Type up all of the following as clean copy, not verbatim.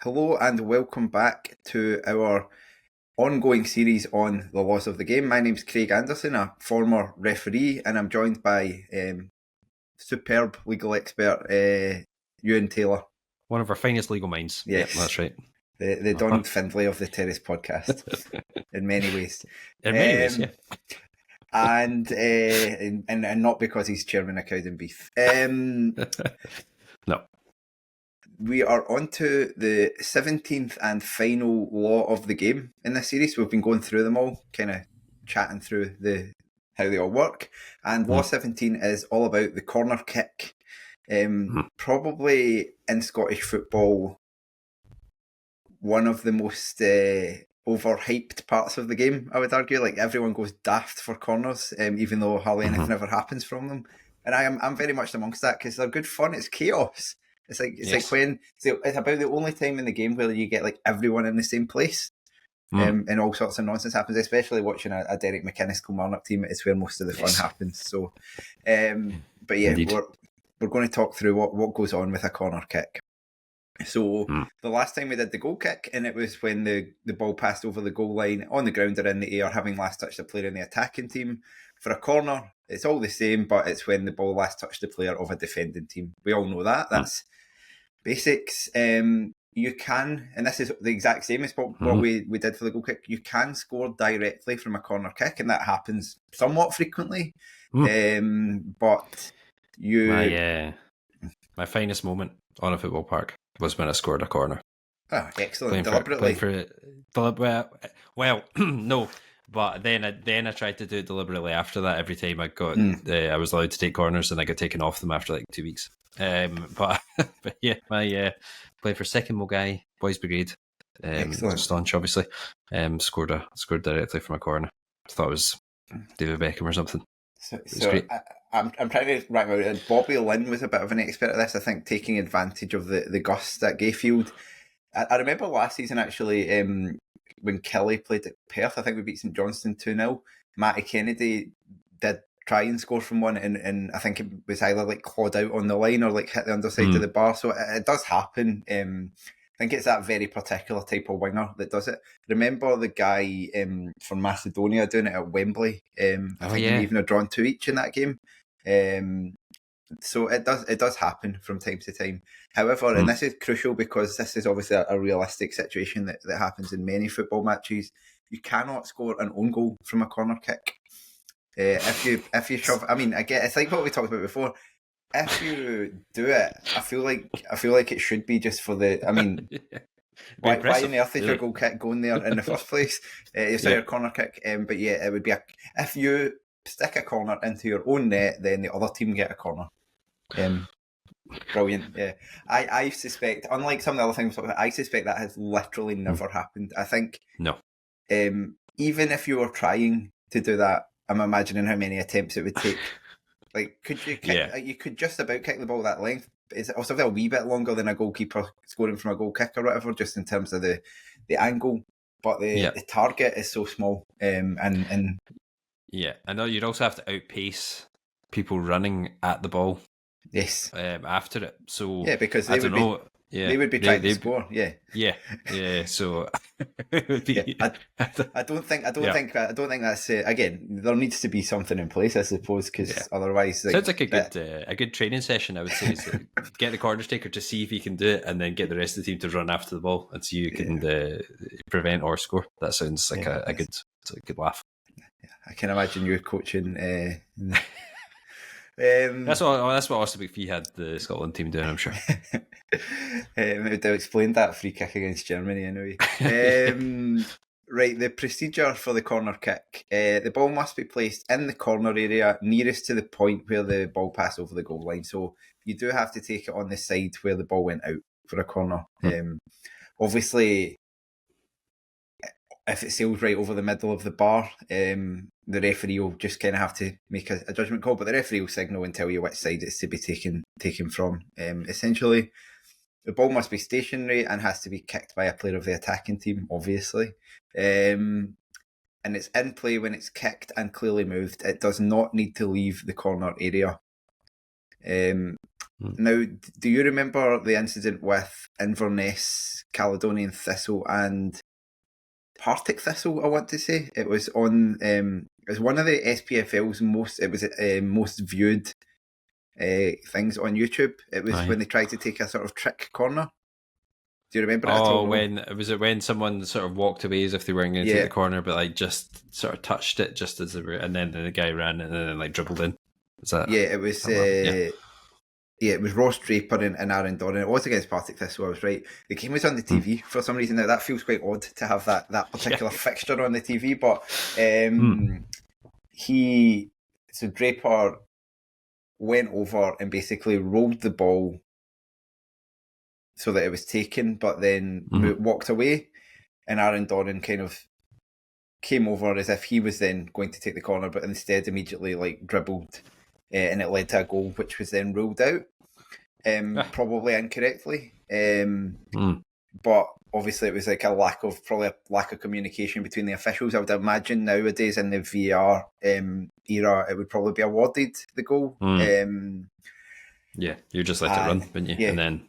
Hello and welcome back to our ongoing series on the laws of the game. My name's Craig Anderson, a former referee, and I'm joined by superb legal expert Euan Taylor. One of our finest legal minds. Yes, yep, that's right. The Don Findlay of the Terrace podcast, in many ways. In many ways, yeah. And not because he's chairman of Cowden Beef. No. We are on to the 17th and final law of the game in this series. We've been going through them all, kind of chatting through how they all work. And law 17 is all about the corner kick. Probably in Scottish football, one of the most overhyped parts of the game, I would argue. Like, everyone goes daft for corners, even though hardly anything ever happens from them. And I'm very much amongst that because they're good fun. It's chaos. It's like when it's about the only time in the game where you get like everyone in the same place, and all sorts of nonsense happens. Especially watching a Derek McInnes Kilmarnock team, it's where most of the fun happens. So, but yeah, we're going to talk through what goes on with a corner kick. So the last time we did the goal kick, and it was when the ball passed over the goal line on the ground or in the air, having last touched the player in the attacking team. For a corner, it's all the same, but it's when the ball last touched the player of a defending team. We all know that. That's basics. You can, and this is the exact same as what we did for the goal kick, you can score directly from a corner kick, and that happens somewhat frequently. But my finest moment on a football park was when I scored a corner. Oh, excellent. Deliberately. No. But then I tried to do it deliberately after that. Every time I got, I was allowed to take corners, and I got taken off them after like 2 weeks. But yeah, my played for Second Mulgai Boys Brigade. Excellent. Staunch, obviously. Scored directly from a corner. I thought it was David Beckham or something. So I'm trying to write my head. Bobby Lynn was a bit of an expert at this. I think taking advantage of the gust at Gayfield. I remember last season actually. When Kelly played at Perth, I think we beat St Johnstone 2-0. Matty Kennedy did try and score from one, and I think it was either like clawed out on the line or like hit the underside of the bar. So it does happen. I think it's that very particular type of winger that does it. Remember the guy from Macedonia doing it at Wembley? I think he even had drawn 2 each in that game. So it does happen from time to time. However, and this is crucial because this is obviously a realistic situation that happens in many football matches. You cannot score an own goal from a corner kick. If you shove, I mean, I get it's like what we talked about before. If you do it, I feel like it should be just for the. I mean, why on the earth is your goal kick going there in the first place? It's your corner kick. But yeah, it would be if you stick a corner into your own net, then the other team get a corner. Brilliant. Yeah, I suspect, unlike some of the other things, I suspect that has literally never happened. I think no. Even if you were trying to do that, I'm imagining how many attempts it would take. Like, could you kick? You could just about kick the ball that length. It's also a wee bit longer than a goalkeeper scoring from a goal kick or whatever, just in terms of the angle. But the target is so small. And I know you'd also have to outpace people running at the ball. Yes. After it, so because I don't know. They would be trying to score. So it would be. I don't think that's again. There needs to be something in place, I suppose, because otherwise, sounds like a good training session. I would say is get the corner taker to see if he can do it, and then get the rest of the team to run after the ball, and so you can prevent or score. That sounds like a good laugh. I can imagine you coaching. That's what Austin McPhee had the Scotland team doing, I'm sure. They'll explain that free kick against Germany anyway. Right, the procedure for the corner kick. The ball must be placed in the corner area nearest to the point where the ball passed over the goal line. So you do have to take it on the side where the ball went out for a corner. Obviously, if it sails right over the middle of the bar, the referee will just kind of have to make a judgment call, but the referee will signal and tell you which side it's to be taken from. Essentially, the ball must be stationary and has to be kicked by a player of the attacking team, obviously. And it's in play when it's kicked and clearly moved. It does not need to leave the corner area. Now, do you remember the incident with Inverness, Caledonian Thistle, and Partick Thistle? I want to say it was on. It was one of the SPFL's most. It was most viewed things on YouTube. It was when they tried to take a sort of trick corner. Do you remember it at all? When someone sort of walked away as if they weren't going to take the corner, but like just sort of touched it just as they were, and then the guy ran and then like dribbled in. Is that? Yeah, it was. It was Ross Draper and Aaron Donnan. It was against Partick Thistle, I was right. The game was on the TV for some reason. Now, that feels quite odd to have that particular fixture on the TV, but Draper went over and basically rolled the ball so that it was taken, but then walked away, and Aaron Donnan kind of came over as if he was then going to take the corner, but instead immediately like dribbled, and it led to a goal, which was then ruled out, probably incorrectly. But obviously it was like a lack of communication between the officials. I would imagine nowadays in the VAR era, it would probably be awarded the goal. You just let it run, wouldn't you? Yeah, and then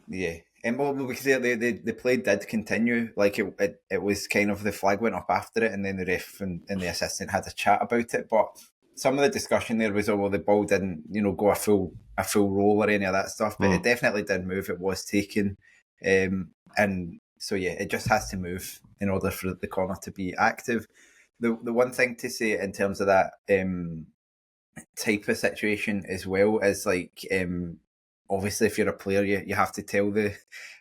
well, because the play did continue. Like it was kind of, the flag went up after it, and then the ref and the assistant had a chat about it. But some of the discussion there was, the ball didn't, go a full roll or any of that stuff. But it definitely did move. It was taken, and so it just has to move in order for the corner to be active. The one thing to say in terms of that type of situation as well is like, obviously, if you're a player, you have to tell the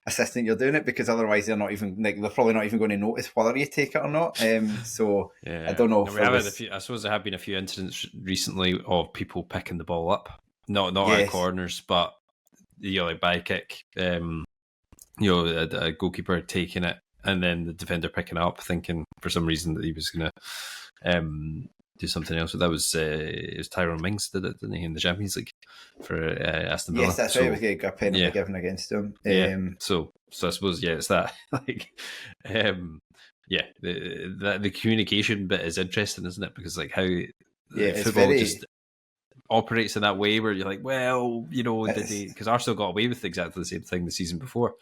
assistant you're doing it, because otherwise they're probably not even going to notice whether you take it or not. So I don't know. I suppose there have been a few incidents recently of people picking the ball up, not at corners, but like by kick. A goalkeeper taking it and then the defender picking it up, thinking for some reason that he was going to do something else. So that was it was Tyrone Mings did it, didn't he, in the Champions League for Aston Villa? Yes, that's right. It was a penalty given against him. So I suppose it's that like the communication bit is interesting, isn't it? Because like how football just operates in that way where you're like, well, because Arsenal got away with exactly the same thing the season before.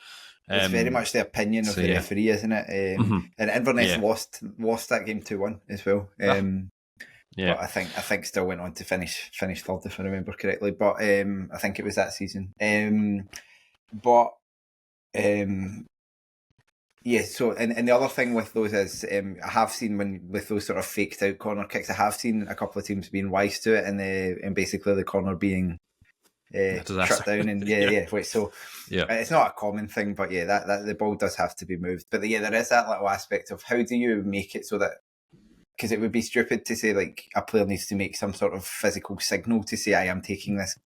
It's very much the opinion of the referee, isn't it? And Inverness lost that game 2-1 as well. But I think still went on to finish third, if I remember correctly. But I think it was that season. So and the other thing with those is I have seen with those sort of faked out corner kicks, I have seen a couple of teams being wise to it, and basically the corner being shut down, and it's not a common thing, but that the ball does have to be moved. But there is that little aspect of how do you make it so that, because it would be stupid to say like a player needs to make some sort of physical signal to say I am taking this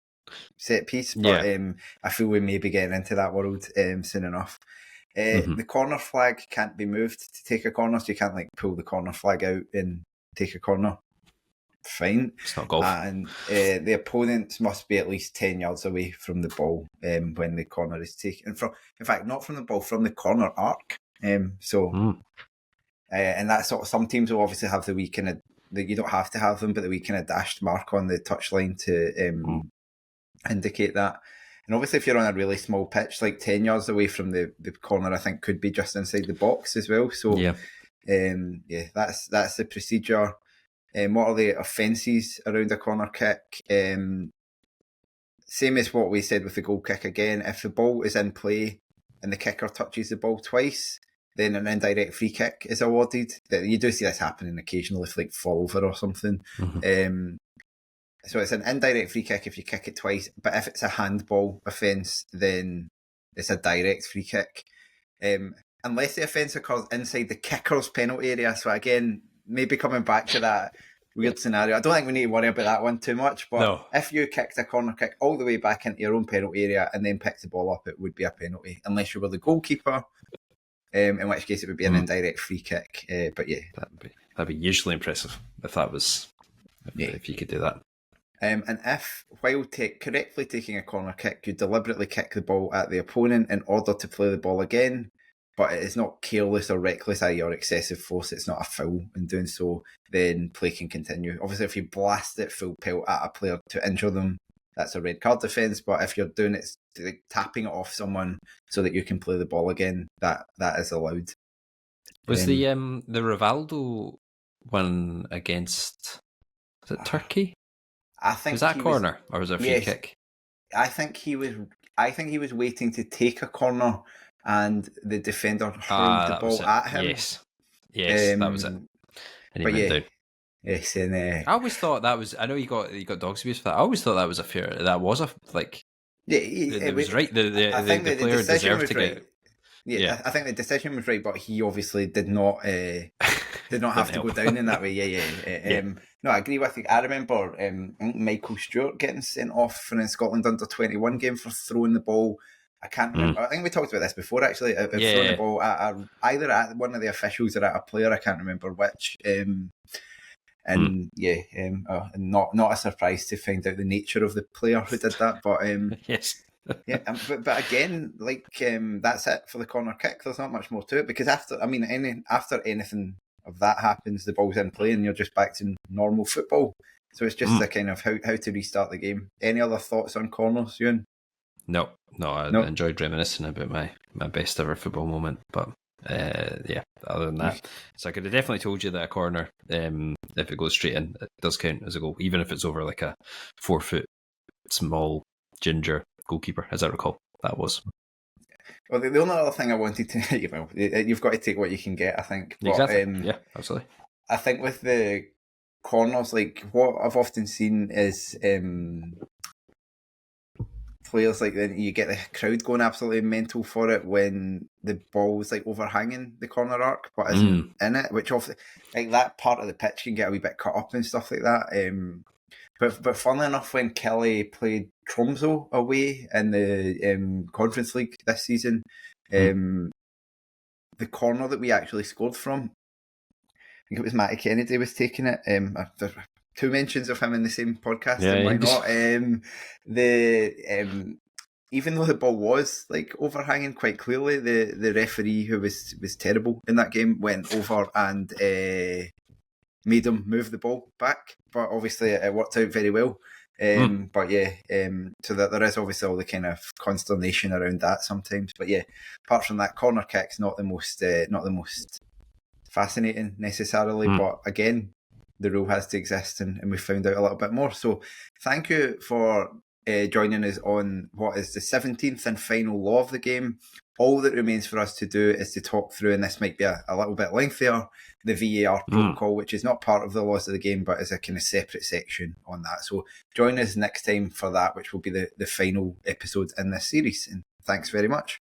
set piece, but I feel we may be getting into that world soon enough. The corner flag can't be moved to take a corner, so you can't like pull the corner flag out and take a corner. Fine. It's not golf. And the opponents must be at least 10 yards away from the ball when the corner is taken. In fact, not from the ball, from the corner arc. And that's sort of, some teams will obviously have the wee kind of, you don't have to have them, but the wee kind of dashed mark on the touchline to indicate that. And obviously, if you're on a really small pitch, like 10 yards away from the corner, I think could be just inside the box as well. So, that's the procedure. What are the offences around a corner kick? Same as what we said with the goal kick again. If the ball is in play and the kicker touches the ball twice, then an indirect free kick is awarded. You do see this happening occasionally if like fall over or something. So it's an indirect free kick if you kick it twice, but if it's a handball offence, then it's a direct free kick. Unless the offence occurs inside the kicker's penalty area. So again, maybe coming back to that weird scenario, I don't think we need to worry about that one too much, but if you kicked a corner kick all the way back into your own penalty area and then picked the ball up, it would be a penalty, unless you were the goalkeeper, in which case it would be an indirect free kick. But that'd be usually impressive if you could do that. And if, while correctly taking a corner kick, you deliberately kick the ball at the opponent in order to play the ball again, but it is not careless or reckless, i.e. or excessive force, it's not a foul in doing so, then play can continue. Obviously, if you blast it full pelt at a player to injure them, that's a red card offence. But if you're doing it, like tapping it off someone so that you can play the ball again, that is allowed. Was the Rivaldo one against, was it Turkey? I think was that a corner or was it a free kick? I think he was waiting to take a corner, and the defender hurled the ball at him. Yes, that was it. And he went down. Yes, and I always thought that was. I know you got dogs abuse for that. I always thought that was it was right. The player deserved to get. Yeah, I think the decision was right, but he obviously did not have to go down in that way. Yeah. No, I agree with you. I remember Michael Stewart getting sent off for a Scotland under-21 game for throwing the ball. I can't remember. I think we talked about this before, actually. Throwing the ball at either at one of the officials or at a player. I can't remember which. Not a surprise to find out the nature of the player who did that. But yes. but again, that's it for the corner kick. There's not much more to it, because after anything of that happens, the ball's in play and you're just back to normal football. So it's just a kind of how to restart the game. Any other thoughts on corners, Euan? No. I enjoyed reminiscing about my best ever football moment, but other than that, so I could have definitely told you that a corner, if it goes straight in, it does count as a goal, even if it's over like a 4 foot small ginger goalkeeper, as I recall. That was. Well, the only other thing I wanted to, you've got to take what you can get, I think. But, exactly. Yeah, absolutely. I think with the corners, like what I've often seen is players like you get the crowd going absolutely mental for it when the ball's like overhanging the corner arc, but isn't in it, which often like that part of the pitch can get a wee bit cut up and stuff like that. But funnily enough, when Kelly played Tromsø away in the Conference League this season, the corner that we actually scored from, I think it was Matty Kennedy was taking it. There's 2 mentions of him in the same podcast, and why not? Even though the ball was like overhanging quite clearly, the referee, who was terrible in that game, went over and made him move the ball back. But obviously it worked out very well. But so that there is obviously all the kind of consternation around that sometimes. But apart from that, corner kick's not the most fascinating necessarily. But again, the rule has to exist, and we found out a little bit more. So thank you for joining us on what is the 17th and final law of the game. All that remains for us to do is to talk through, and this might be a little bit lengthier, the VAR protocol, which is not part of the laws of the game, but is a kind of separate section on that. So join us next time for that, which will be the final episode in this series. And thanks very much.